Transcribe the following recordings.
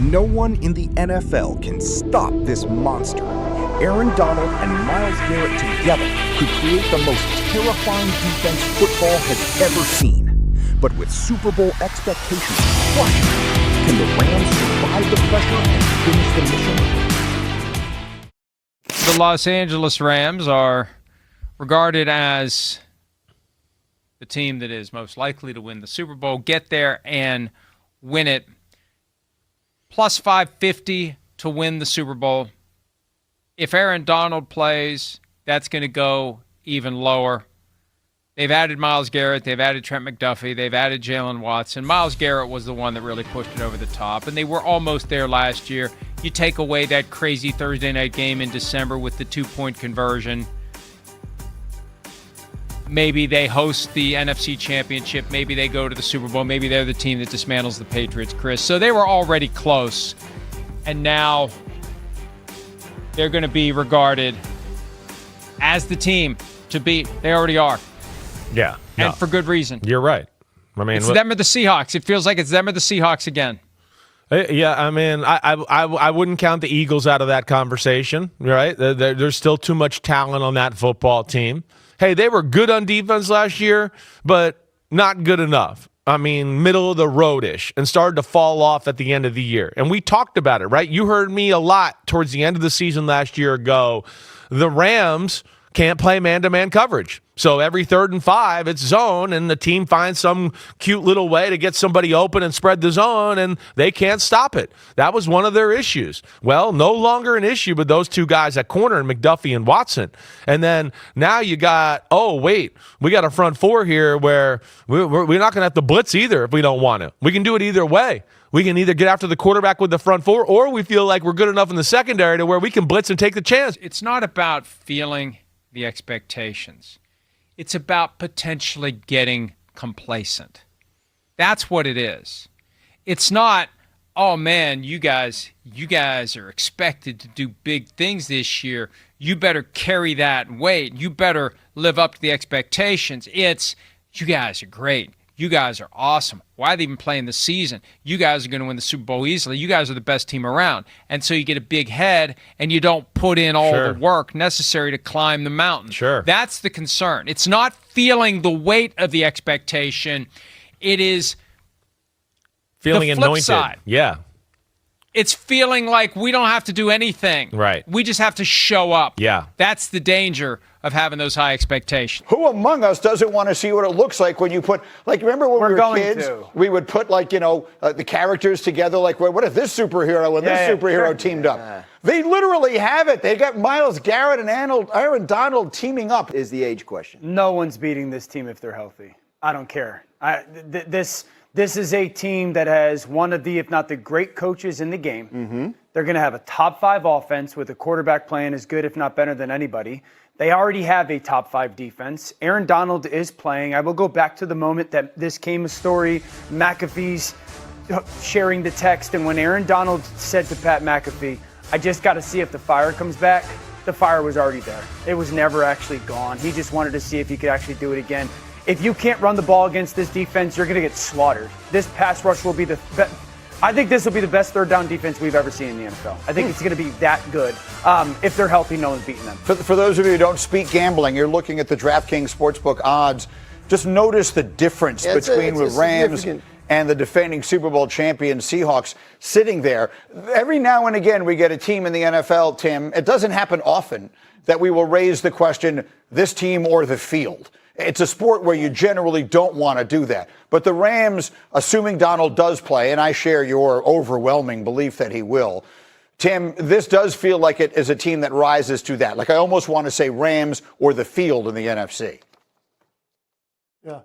No one in the NFL can stop this monster. Aaron Donald and Myles Garrett together could create the most terrifying defense football has ever seen. But with Super Bowl expectations crushed, can the Rams survive the pressure and finish the mission? The Los Angeles Rams are regarded as the team that is most likely to win the Super Bowl, get there and win it. Plus 550 to win the Super Bowl. If Aaron Donald plays, that's going to go even lower. They've added Myles Garrett. They've added Trent McDuffie. They've added Jalen Watson. Myles Garrett was the one that really pushed it over the top, and they were almost there last year. You take away that crazy Thursday night game in December with the 2-point conversion. Maybe they host the NFC Championship. Maybe they go to the Super Bowl. Maybe they're the team that dismantles the Patriots, Chris. So they were already close, and now they're going to be regarded as the team to beat. They already are. Yeah. And for good reason. You're right. I mean, it's them or the Seahawks. It feels like it's them or the Seahawks again. Yeah, I mean, I wouldn't count the Eagles out of that conversation, right? There's still too much talent on that football team. Hey, they were good on defense last year, but not good enough. I mean, middle of the road-ish, and started to fall off at the end of the year. And we talked about it, right? You heard me a lot towards the end of the season last year ago. The Rams can't play man-to-man coverage. So every 3rd and 5, it's zone, and the team finds some cute little way to get somebody open and spread the zone, and they can't stop it. That was one of their issues. Well, no longer an issue with those two guys at corner, McDuffie and Watson. And then now you got, we got a front four here where we're not going to have to blitz either if we don't want to. We can do it either way. We can either get after the quarterback with the front four, or we feel like we're good enough in the secondary to where we can blitz and take the chance. It's not about feeling the expectations. It's about potentially getting complacent. That's what it is. It's not, oh man, you guys are expected to do big things this year. You better carry that weight. You better live up to the expectations. It's, you guys are great. You guys are awesome. Why are they even playing the season? You guys are going to win the Super Bowl easily. You guys are the best team around. And so you get a big head, and you don't put in all the work necessary to climb the mountain. Sure. That's the concern. It's not feeling the weight of the expectation. It is feeling the flip anointed. Side. Yeah. It's feeling like we don't have to do anything. Right. We just have to show up. Yeah. That's the danger of having those high expectations. Who among us doesn't want to see what it looks like when you put, like, remember when we were kids? We would put, like, the characters together, like, what if this superhero and this superhero teamed up? They literally have it. They got Myles Garrett and Aaron Donald teaming up. Is the age question. No one's beating this team if they're healthy. I don't care. This is a team that has one of the, if not the great coaches in the game. Mm-hmm. They're going to have a top 5 offense with a quarterback playing as good, if not better than anybody. They already have a top 5 defense. Aaron Donald is playing. I will go back to the moment that this came a story. McAfee's sharing the text, and when Aaron Donald said to Pat McAfee, I just got to see if the fire comes back, the fire was already there. It was never actually gone. He just wanted to see if he could actually do it again. If you can't run the ball against this defense, you're going to get slaughtered. This pass rush will be the best. I think this will be the best third down defense we've ever seen in the NFL. I think it's going to be that good. If they're healthy, no one's beating them. For those of you who don't speak gambling, you're looking at the DraftKings Sportsbook odds. Just notice the difference between the Rams and the defending Super Bowl champion Seahawks sitting there. Every now and again, we get a team in the NFL, Tim. It doesn't happen often that we will raise the question, this team or the field. It's a sport where you generally don't want to do that. But the Rams, assuming Donald does play, and I share your overwhelming belief that he will, Tim, this does feel like it is a team that rises to that. Like, I almost want to say Rams or the field in the NFC. Yeah,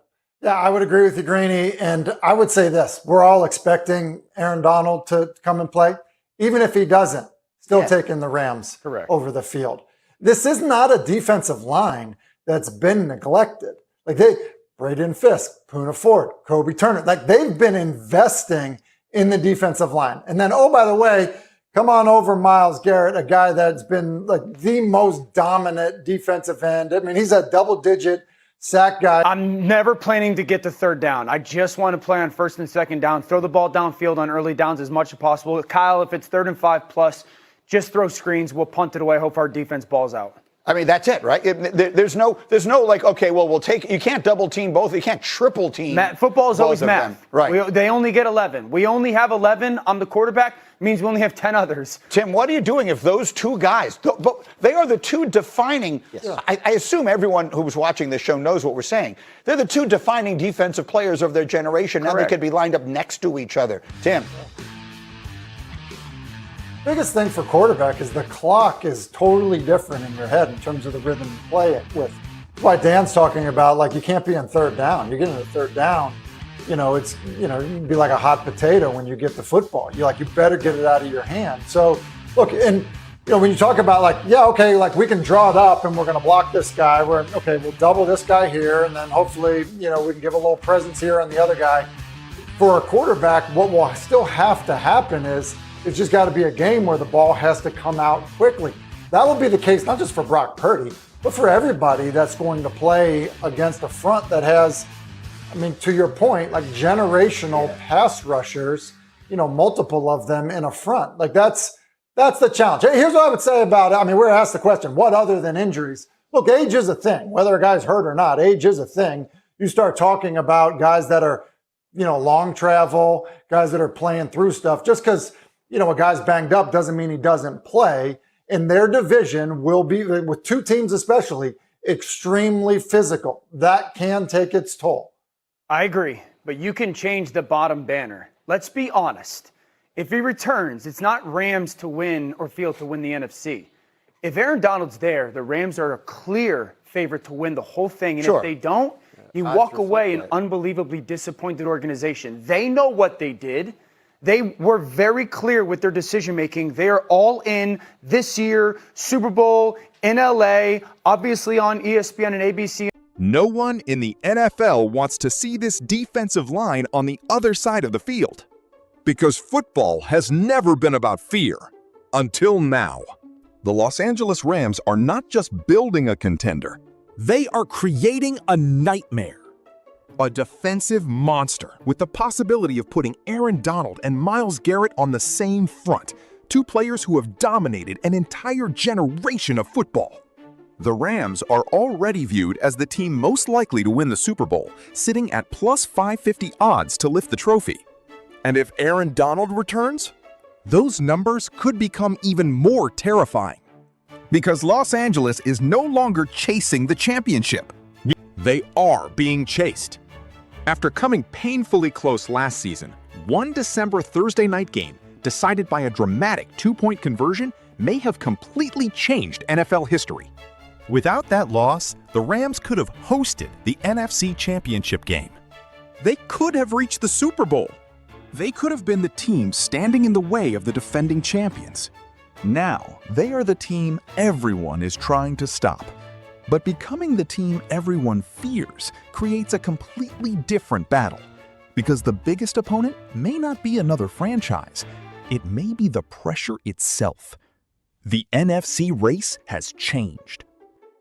I would agree with you, Greeny. And I would say this. We're all expecting Aaron Donald to come and play. Even if he doesn't, still taking the Rams over the field. This is not a defensive line that's been neglected. Like Braden Fisk, Poona Ford, Kobe Turner, like they've been investing in the defensive line. And then, oh, by the way, come on over Myles Garrett, a guy that's been like the most dominant defensive end. I mean, he's a double-digit sack guys. I'm never planning to get to third down. I just want to play on first and second down, throw the ball downfield on early downs as much as possible. Kyle, if it's 3rd and 5 plus, just throw screens. We'll punt it away. Hope our defense balls out. I mean, that's it, right? There's no like, okay, well, you can't double team both. You can't triple team. Football is always math. Right. They only get 11. We only have 11. I'm the quarterback. Means we only have 10 others. Tim, what are you doing if those two guys, they are the two defining, I assume everyone who was watching this show knows what we're saying. They're the two defining defensive players of their generation. Correct. Now they could be lined up next to each other. Tim. Biggest thing for quarterback is the clock is totally different in your head in terms of the rhythm you play it with. That's why Dan's talking about, like, you can't be in third down. You get into third down, you can be like a hot potato when you get the football. You better get it out of your hand. So, look, and when you talk about we can draw it up and we're going to block this guy. We'll double this guy here, and then hopefully, we can give a little presence here on the other guy. For a quarterback, what will still have to happen is it's just got to be a game where the ball has to come out quickly. That will be the case not just for Brock Purdy, but for everybody that's going to play against a front that has, to your point, like generational pass rushers, multiple of them in a front. Like that's the challenge. Here's what I would say about it. We're asked the question, what other than injuries? Look, age is a thing. Whether a guy's hurt or not, age is a thing. You start talking about guys that are, long travel, guys that are playing through stuff. Just because, a guy's banged up doesn't mean he doesn't play. And their division will be, with two teams especially, extremely physical. That can take its toll. I agree, but you can change the bottom banner. Let's be honest. If he returns, it's not Rams to win or Field to win the NFC. If Aaron Donald's there, the Rams are a clear favorite to win the whole thing. And if they don't, you walk away an unbelievably disappointed organization. They know what they did. They were very clear with their decision-making. They are all in this year, Super Bowl, in LA, obviously on ESPN and ABC. No one in the NFL wants to see this defensive line on the other side of the field. Because football has never been about fear. Until now. The Los Angeles Rams are not just building a contender. They are creating a nightmare. A defensive monster with the possibility of putting Aaron Donald and Myles Garrett on the same front. Two players who have dominated an entire generation of football. The Rams are already viewed as the team most likely to win the Super Bowl, sitting at plus 550 odds to lift the trophy. And if Aaron Donald returns, those numbers could become even more terrifying. Because Los Angeles is no longer chasing the championship. They are being chased. After coming painfully close last season, one December Thursday night game, decided by a dramatic 2-point conversion, may have completely changed NFL history. Without that loss, the Rams could have hosted the NFC Championship game. They could have reached the Super Bowl. They could have been the team standing in the way of the defending champions. Now, they are the team everyone is trying to stop. But becoming the team everyone fears creates a completely different battle. Because the biggest opponent may not be another franchise. It may be the pressure itself. The NFC race has changed.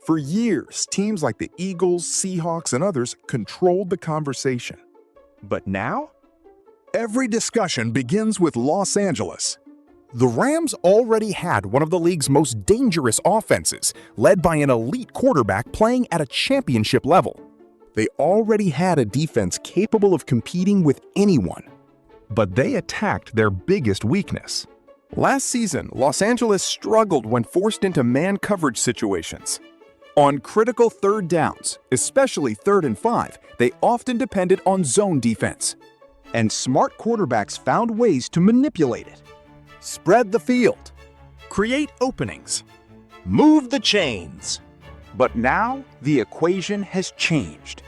For years, teams like the Eagles, Seahawks, and others controlled the conversation. But now, every discussion begins with Los Angeles. The Rams already had one of the league's most dangerous offenses, led by an elite quarterback playing at a championship level. They already had a defense capable of competing with anyone. But they attacked their biggest weakness. Last season, Los Angeles struggled when forced into man coverage situations. On critical third downs, especially 3rd and 5, they often depended on zone defense. And smart quarterbacks found ways to manipulate it. Spread the field. Create openings. Move the chains. But now, the equation has changed.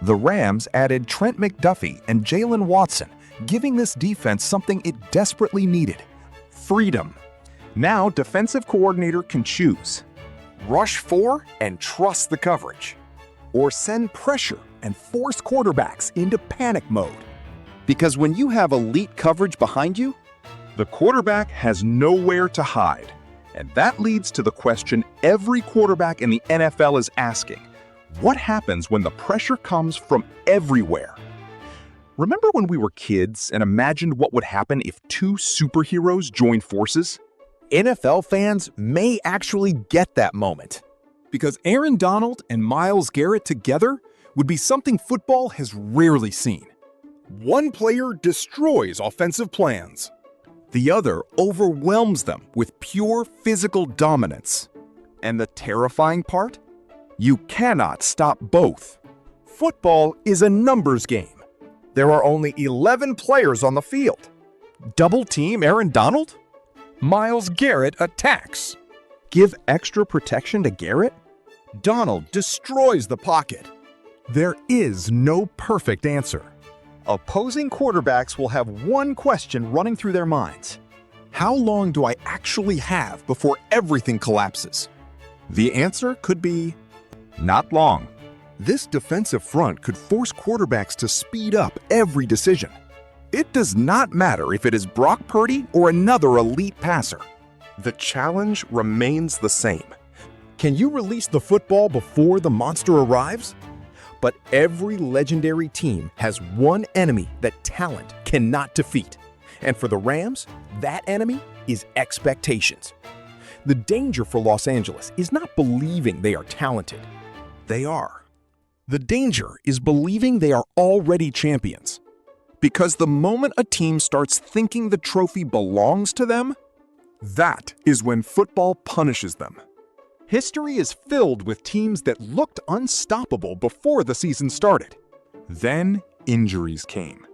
The Rams added Trent McDuffie and Jalen Watson, giving this defense something it desperately needed: freedom. Now, defensive coordinator can choose. Rush for and trust the coverage. Or send pressure and force quarterbacks into panic mode. Because when you have elite coverage behind you, the quarterback has nowhere to hide. And that leads to the question every quarterback in the NFL is asking: What happens when the pressure comes from everywhere? Remember when we were kids and imagined what would happen if two superheroes joined forces? NFL fans may actually get that moment, because Aaron Donald and Myles Garrett together would be something football has rarely seen. One player destroys offensive plans. The other overwhelms them with pure physical dominance. And the terrifying part? You cannot stop both. Football is a numbers game. There are only 11 players on the field. Double team Aaron Donald? Myles Garrett attacks. Give extra protection to Garrett? Donald destroys the pocket. There is no perfect answer. Opposing quarterbacks will have one question running through their minds. How long do I actually have before everything collapses? The answer could be not long. This defensive front could force quarterbacks to speed up every decision. It does not matter if it is Brock Purdy or another elite passer. The challenge remains the same. Can you release the football before the monster arrives? But every legendary team has one enemy that talent cannot defeat. And for the Rams, that enemy is expectations. The danger for Los Angeles is not believing they are talented. They are. The danger is believing they are already champions. Because the moment a team starts thinking the trophy belongs to them, that is when football punishes them. History is filled with teams that looked unstoppable before the season started. Then injuries came.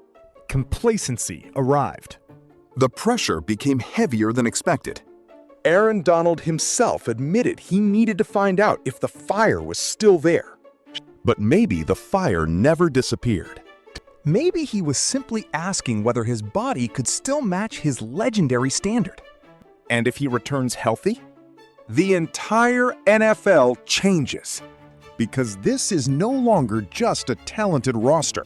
Complacency arrived. The pressure became heavier than expected. Aaron Donald himself admitted he needed to find out if the fire was still there. But maybe the fire never disappeared. Maybe he was simply asking whether his body could still match his legendary standard. And if he returns healthy? The entire NFL changes. Because this is no longer just a talented roster.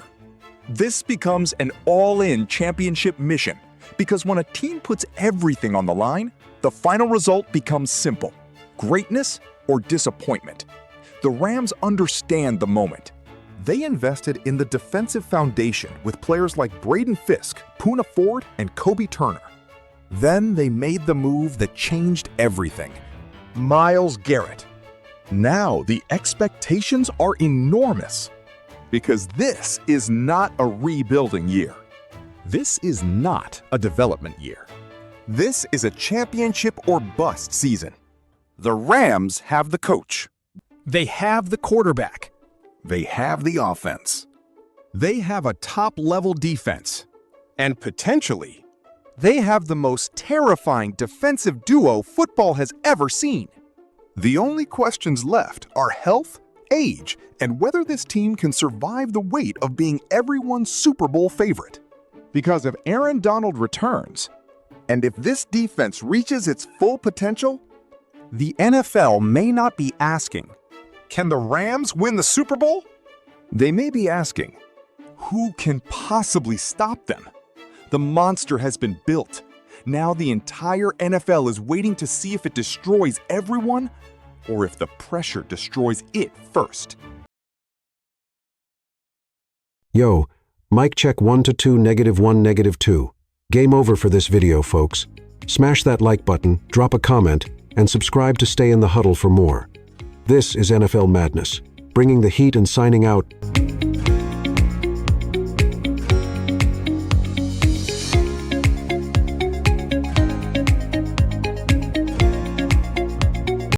This becomes an all-in championship mission. Because when a team puts everything on the line, the final result becomes simple: greatness or disappointment. The Rams understand the moment. They invested in the defensive foundation with players like Braden Fisk, Poona Ford, and Kobe Turner. Then they made the move that changed everything: Myles Garrett. Now the expectations are enormous. Because this is not a rebuilding year. This is not a development year. This is a championship or bust season. The Rams have the coach. They have the quarterback. They have the offense. They have a top-level defense. And potentially, they have the most terrifying defensive duo football has ever seen. The only questions left are health, age, and whether this team can survive the weight of being everyone's Super Bowl favorite. Because if Aaron Donald returns, and if this defense reaches its full potential, the NFL may not be asking, can the Rams win the Super Bowl? They may be asking, who can possibly stop them? The monster has been built. Now the entire NFL is waiting to see if it destroys everyone or if the pressure destroys it first. Yo, mic check 1 to 2, -1, -2. Game over for this video, folks. Smash that like button, drop a comment, and subscribe to stay in the huddle for more. This is NFL Madness, bringing the heat and signing out.